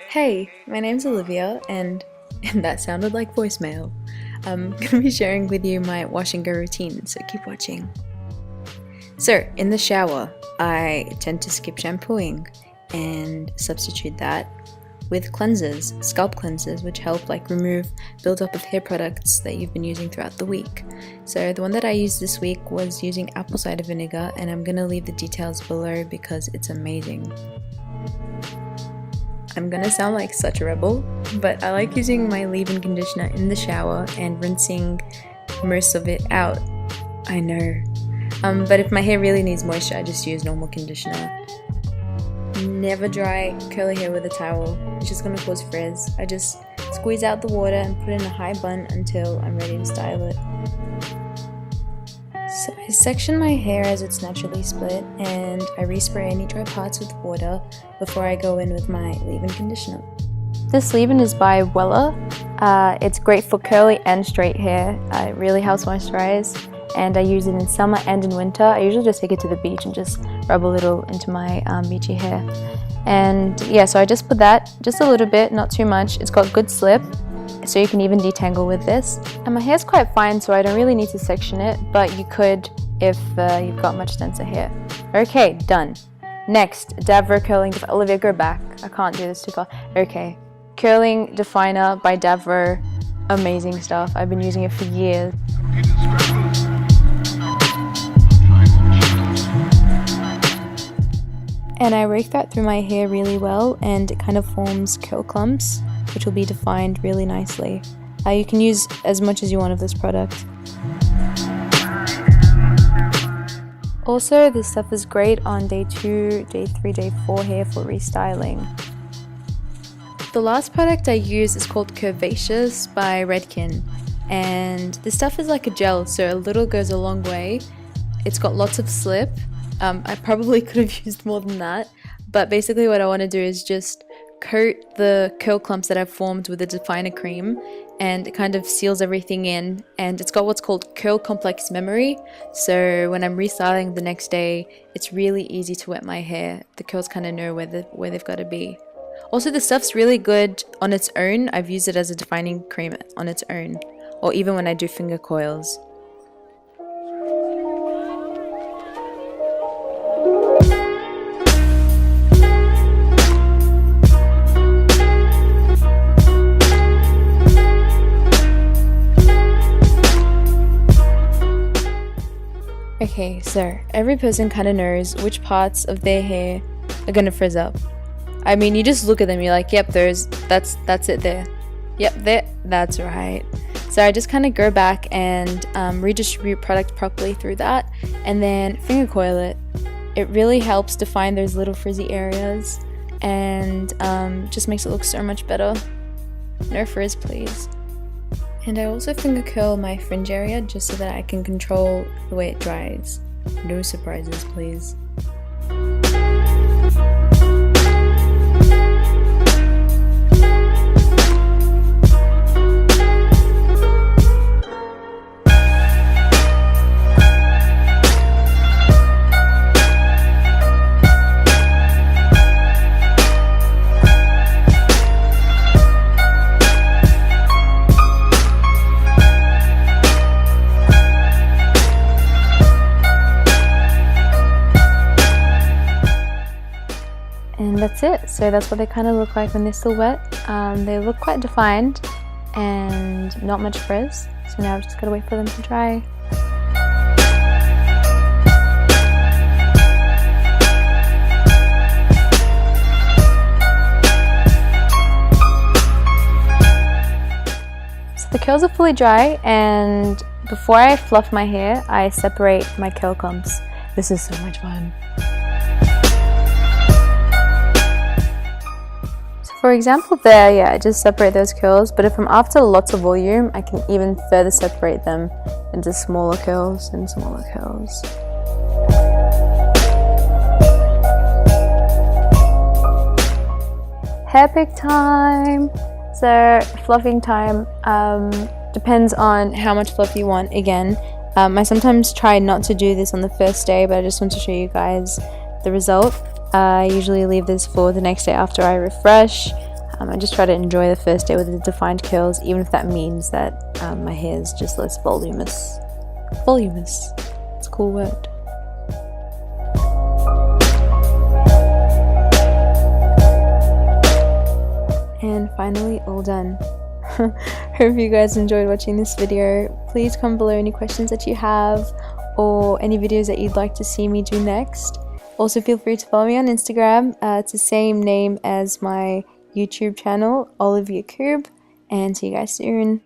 Hey, my name's Olivia and that sounded like voicemail. I'm going to be sharing with you my wash and go routine, so keep watching. So, in the shower, I tend to skip shampooing and substitute that with cleansers, scalp cleansers, which help remove build-up of hair products that you've been using throughout the week. So the one that I used this week was using apple cider vinegar, and I'm going to leave the details below because it's amazing. I'm gonna sound like such a rebel, but I like using my leave-in conditioner in the shower and rinsing most of it out. I know. But if my hair really needs moisture, I just use normal conditioner. Never dry curly hair with a towel. It's just gonna cause frizz. I just squeeze out the water and put it in a high bun until I'm ready to style it. So I section my hair as it's naturally split, and I respray any dry parts with water before I go in with my leave-in conditioner. This leave-in is by Wella. It's great for curly and straight hair. It really helps moisturize, and I use it in summer and in winter. I usually just take it to the beach and just rub a little into my beachy hair. And yeah, so I just put that just a little bit, not too much. It's got good slip, so you can even detangle with this. And my hair's quite fine, so I don't really need to section it, but you could if you've got much denser hair. Okay, done. Next, Davroe curling. Olivia, go back. I can't do this too far. Okay, curling definer by Davroe. Amazing stuff. I've been using it for years. And I rake that through my hair really well, and it kind of forms curl clumps, which will be defined really nicely. You can use as much as you want of this product. Also, this stuff is great on day 2, day 3, day 4 hair for restyling. The last product I use is called Curvaceous by Redken, and this stuff is like a gel, so a little goes a long way. It's got lots of slip. I probably could have used more than that, but basically what I want to do is just coat the curl clumps that I've formed with a definer cream, and it kind of seals everything in, and it's got what's called curl complex memory, so when I'm restyling the next day, it's really easy to wet my hair. The curls kind of know where they've got to be. Also, the stuff's really good on its own. I've used it as a defining cream on its own, or even when I do finger coils. Okay, so every person kind of knows which parts of their hair are gonna frizz up. I mean, you just look at them, you're like, yep, that's it there. Yep, there, that's right. So I just kind of go back and redistribute product properly through that, and then finger coil it. It really helps define those little frizzy areas, and just makes it look so much better. No frizz, please. And I also finger curl my fringe area just so that I can control the way it dries. No surprises, please. And that's it. So that's what they kind of look like when they're still wet. They look quite defined and not much frizz. So now I've just got to wait for them to dry. So the curls are fully dry, and before I fluff my hair, I separate my curl clumps. This is so much fun. For example there, yeah, I just separate those curls, but if I'm after lots of volume, I can even further separate them into smaller curls and smaller curls. Hair pick time! So fluffing time depends on how much fluff you want. Again, I sometimes try not to do this on the first day, but I just want to show you guys the result. I usually leave this for the next day after I refresh. I just try to enjoy the first day with the defined curls, even if that means that my hair is just less voluminous. Voluminous. It's a cool word. And finally, all done. Hope you guys enjoyed watching this video. Please comment below any questions that you have or any videos that you'd like to see me do next. Also, feel free to follow me on Instagram. It's the same name as my YouTube channel, Olivia. And see you guys soon.